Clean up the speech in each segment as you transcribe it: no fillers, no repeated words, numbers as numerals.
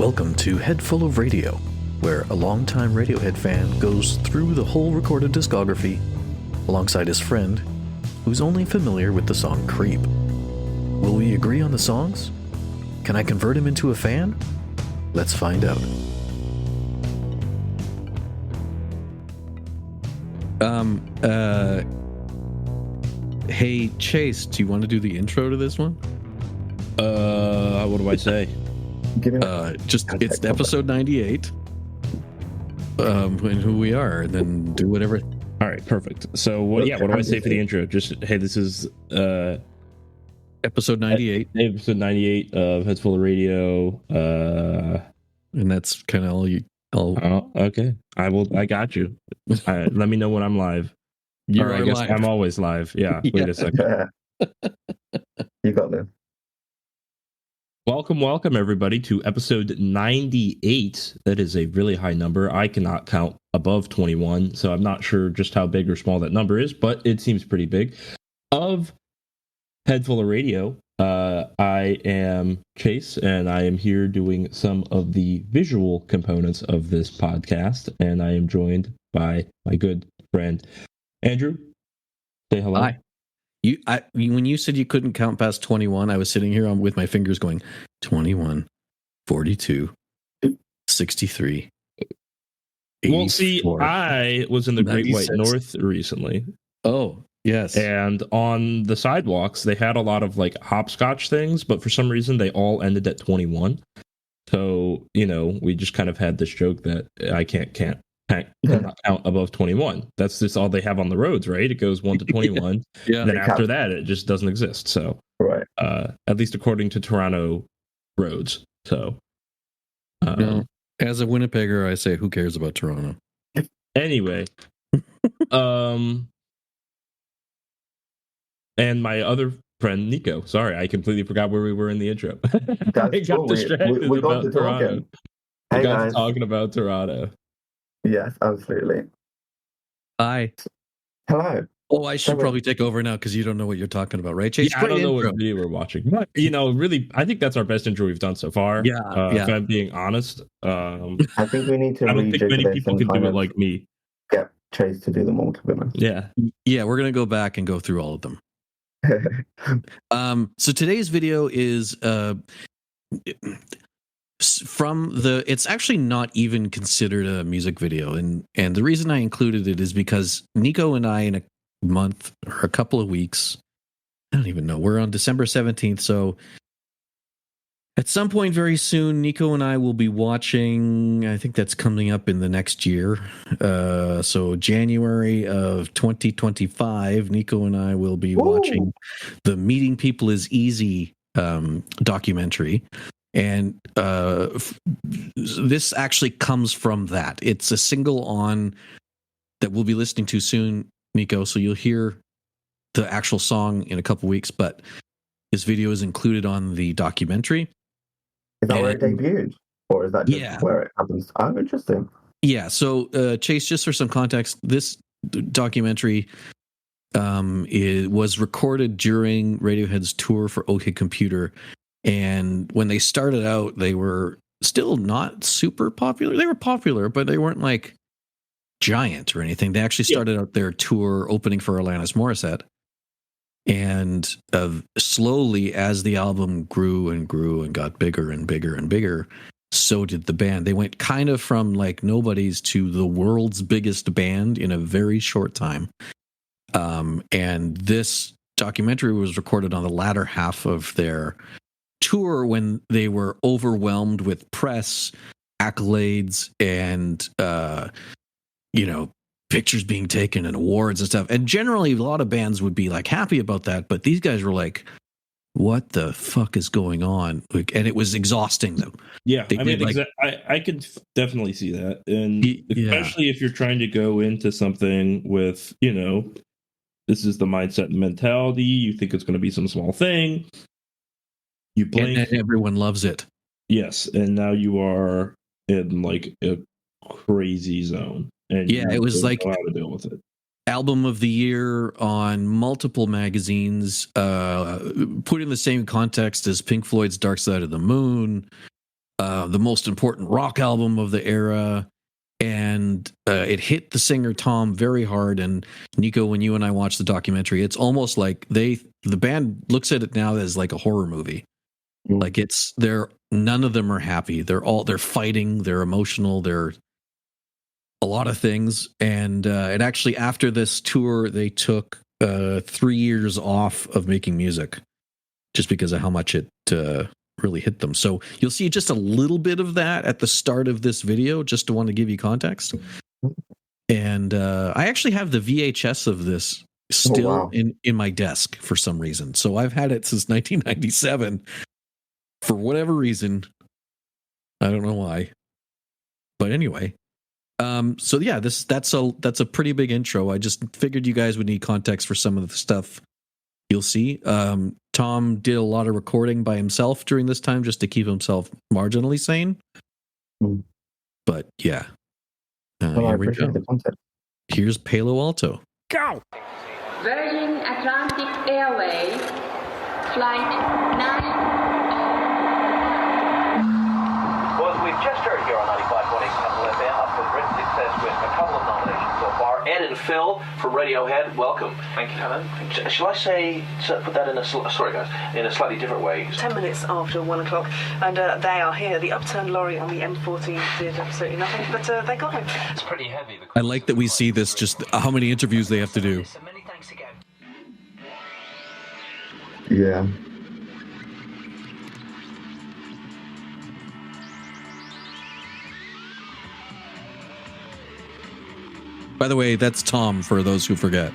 Welcome to Head Full of Radio, where a longtime Radiohead fan goes through the whole recorded discography alongside his friend, who's only familiar with the song Creep. Will we agree on the songs? Can I convert him into a fan? Let's find out. Hey, Chase, do you want to do the intro to this one? What do I say? It's episode 98. And who we are, and then do whatever. All right, perfect. So, what do I say for the intro? Just, hey, this is Episode 98. Episode 98 of Heads Full of Radio. And that's kind of all you. Okay. I got you. Let me know when I'm live. I guess live. I'm always live. Yeah. Wait a second. You got this. Welcome, everybody, to episode 98. That is a really high number. I cannot count above 21, so I'm not sure just how big or small that number is, but it seems pretty big. Of Head Full of Radio, I am Chase, and I am here doing some of the visual components of this podcast, and I am joined by my good friend, Andrew. Say hello. Hi. When you said you couldn't count past 21, I was sitting here with my fingers going 21, 42, 63. 84, well, see, I was in the 96. Great White North recently. Oh, yes. And on the sidewalks, they had a lot of like hopscotch things, but for some reason, they all ended at 21. So, we just kind of had this joke that I can't count above 21. That's just all they have on the roads, right? It goes 1 to 21. Yeah. Then after that, it just doesn't exist. So, right. At least according to Toronto roads. So, as a Winnipegger, I say, who cares about Toronto? Anyway, and my other friend Nico. Sorry, I completely forgot where we were in the intro. I got distracted we got about Toronto. Hey, we got guys. talking about Toronto. Yes, absolutely. Hi. Hello. Oh, I should probably take over now because you don't know what you're talking about, right, Chase? Yeah, I don't know what video we're watching. But, really, I think that's our best intro we've done so far. Yeah. If I'm being honest. I think we need to I don't think many people can do it like me. Get Chase to do them all, to be honest. Yeah. Yeah, we're going to go back and go through all of them. So today's video is it's actually not even considered a music video, and the reason I included it is because Nico and I, in a month or a couple of weeks, I don't even know, we're on December 17th, so at some point very soon, Nico and I will be watching, I think that's coming up in the next year, so January of 2025, Nico and I will be watching the Meeting People is Easy documentary. And this actually comes from that. It's a single on that we'll be listening to soon, Nico. So you'll hear the actual song in a couple weeks, but this video is included on the documentary. Is that where it debuted? Or is that just where it happens? Oh, interesting. Yeah. So, Chase, just for some context, this documentary was recorded during Radiohead's tour for OK Computer. And when they started out, they were still not super popular. They were popular, but they weren't like giant or anything. They actually started out their tour opening for Alanis Morissette. And slowly, as the album grew and grew and got bigger and bigger and bigger, so did the band. They went kind of from like nobodies to the world's biggest band in a very short time. And this documentary was recorded on the latter half of their tour when they were overwhelmed with press, accolades, and pictures being taken and awards and stuff. And generally, a lot of bands would be like happy about that, but these guys were like, "What the fuck is going on?" And it was exhausting them. Yeah, I could definitely see that, and especially if you're trying to go into something with, this is the mindset and mentality. You think it's going to be some small thing. You blink, and everyone loves it. Yes, and now you are in like a crazy zone, and it was like how to deal with it. Album of the year on multiple magazines, put in the same context as Pink Floyd's Dark Side of the Moon, the most important rock album of the era. And it hit the singer Tom very hard. And Nico, when you and I watched the documentary, it's almost like the band looks at it now as like a horror movie. Like none of them are happy. They're fighting. They're emotional. They're a lot of things. And actually, after this tour, they took 3 years off of making music, just because of how much it really hit them. So you'll see just a little bit of that at the start of this video, just to want to give you context. And I actually have the VHS of this still in my desk for some reason. So I've had it since 1997 for whatever reason. I don't know why. But anyway, so yeah, that's a pretty big intro. I just figured you guys would need context for some of the stuff you'll see. Tom did a lot of recording by himself during this time just to keep himself marginally sane. But yeah. I appreciate the content. Here's Palo Alto. Go! Virgin Atlantic Airways, Flight 9. Well, as we've just heard here on 95.8 Capital FM, up with great success with a couple of nominations so far. Ed and Phil from Radiohead, welcome. Thank you, Helen. Shall I put that in a slightly different way? 10 minutes after 1 o'clock, and they are here. The upturned lorry on the M14 did absolutely nothing, but they got him. It's pretty heavy. I like that we see this, just how many interviews they have to do. So many thanks again. Yeah. By the way, that's Tom, for those who forget.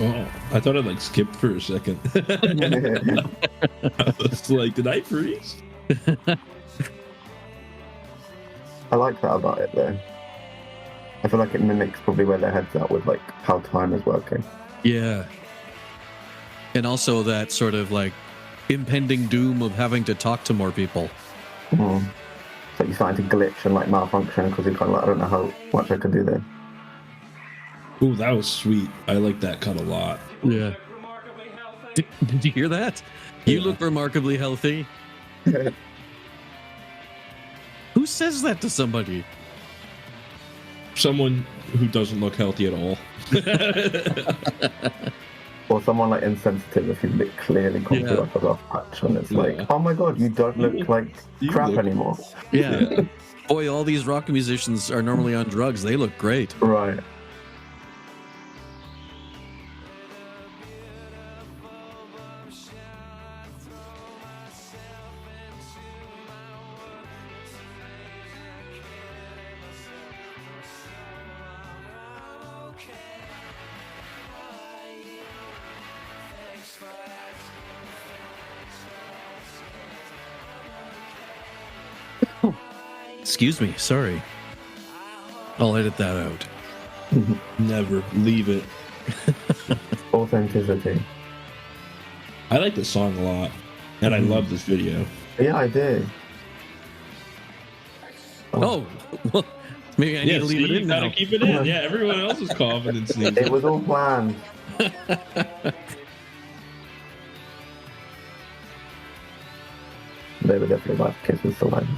Oh, I thought I skipped for a second. I was like, did I freeze? I like that about it though. I feel like it mimics probably where their head's at with how time is working. Yeah. And also that sort of impending doom of having to talk to more people. Mm. It's like you're starting to glitch and malfunction because you're kind of I don't know how much I could do there. Ooh, that was sweet. I like that cut a lot. Yeah. Did you hear that? You look remarkably healthy. Who says that to somebody? Someone who doesn't look healthy at all. Or someone insensitive if you clearly come to a rough patch and it's oh my god, you don't look like crap anymore. Yeah. Boy, all these rock musicians are normally on drugs. They look great. Right. Excuse me, sorry. I'll edit that out. Never leave it. Authenticity. I like this song a lot, and I love this video. Yeah, I do. Oh, well, maybe I need to leave it in now. Gotta keep it in. Yeah, everyone else's confidence needs it. Was all planned. They were definitely about to kiss with the line.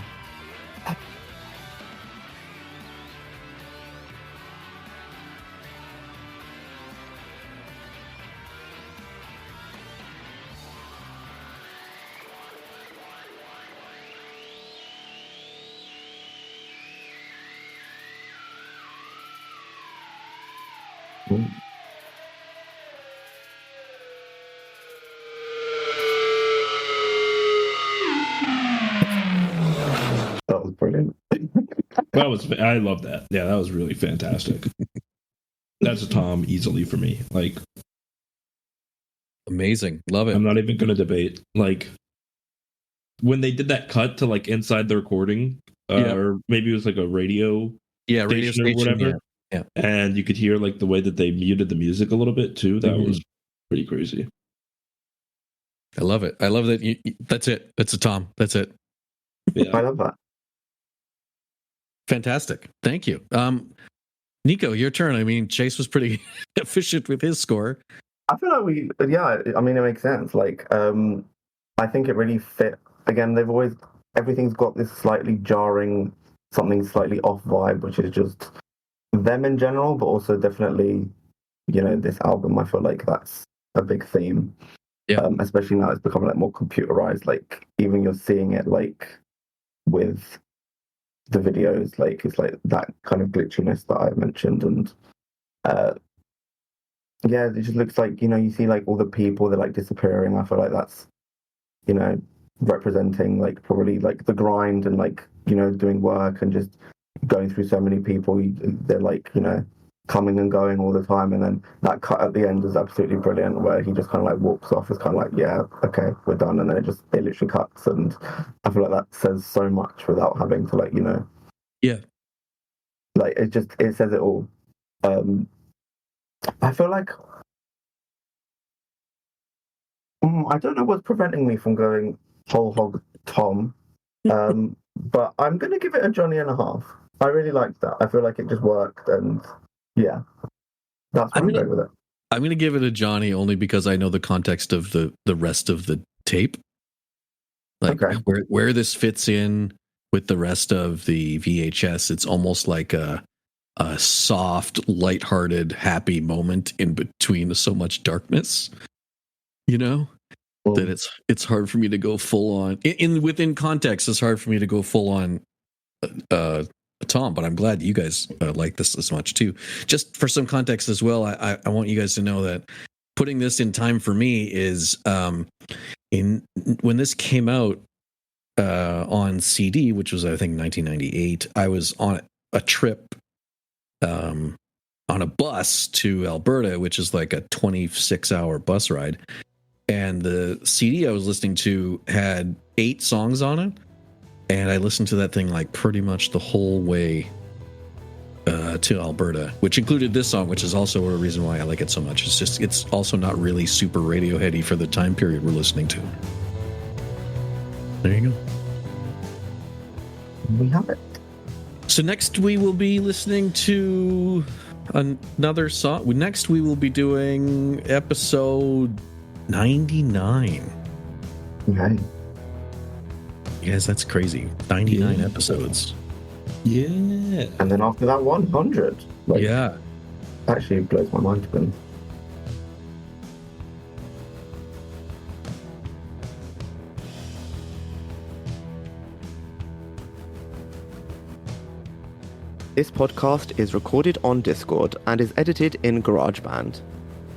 That was brilliant. I love that. Yeah, that was really fantastic. That's a Tom easily for me. Like, amazing, love it. I'm not even gonna debate. Like, when they did that cut to like inside the recording, or maybe it was like a radio, radio station or whatever. Yeah. And you could hear like the way that they muted the music a little bit too. That was pretty crazy. I love it. I love that. That's it. That's a Tom. That's it. Yeah. I love that. Fantastic. Thank you. Nico, your turn. I mean, Chase was pretty efficient with his score. I feel like I mean, it makes sense. Like, I think it really fit. Again, everything's got this slightly jarring, something slightly off vibe, which is just them in general, but also definitely, this album. I feel like that's a big theme. Yeah. Especially now it's becoming like more computerized. Like, even you're seeing it like with the videos, like it's like that kind of glitchiness that I mentioned, and it just looks like you see like all the people that like disappearing. I feel like that's representing like probably like the grind and like doing work and just going through so many people. They're like coming and going all the time, and then that cut at the end is absolutely brilliant where he just kind of like walks off. It's kind of like, yeah, okay, we're done, and then it literally cuts, and I feel like that says so much without having to like like it says it all. I feel like I don't know what's preventing me from going whole hog Tom, but I'm gonna give it a Johnny and a half. I really liked that. I feel like it just worked, and yeah, that's why I'm going with it. I'm going to give it a Johnny only because I know the context of the rest of the tape. Like where this fits in with the rest of the VHS, it's almost like a soft, lighthearted, happy moment in between so much darkness. That it's hard for me to go full on within context. It's hard for me to go full on Tom, but I'm glad you guys like this as much too. Just for some context as well, I want you guys to know that putting this in time for me is when this came out on CD, which was I think 1998. I was on a trip on a bus to Alberta, which is like a 26-hour bus ride, and the CD I was listening to had 8 songs on it. And I listened to that thing like pretty much the whole way to Alberta, which included this song, which is also a reason why I like it so much. It's also not really super Radioheady for the time period we're listening to. There you go. We have it. So next we will be listening to another song. Next we will be doing episode 99. Okay. Yes, that's crazy. 99 episodes. Yeah. And then after that, 100. Yeah. Actually, it blows my mind to be. This podcast is recorded on Discord and is edited in GarageBand.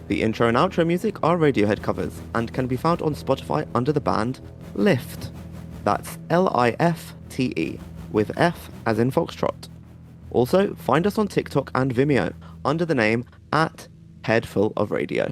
The intro and outro music are Radiohead covers and can be found on Spotify under the band Lift. That's Lifte, with F as in Foxtrot. Also, find us on TikTok and Vimeo under the name @Headful of Radio.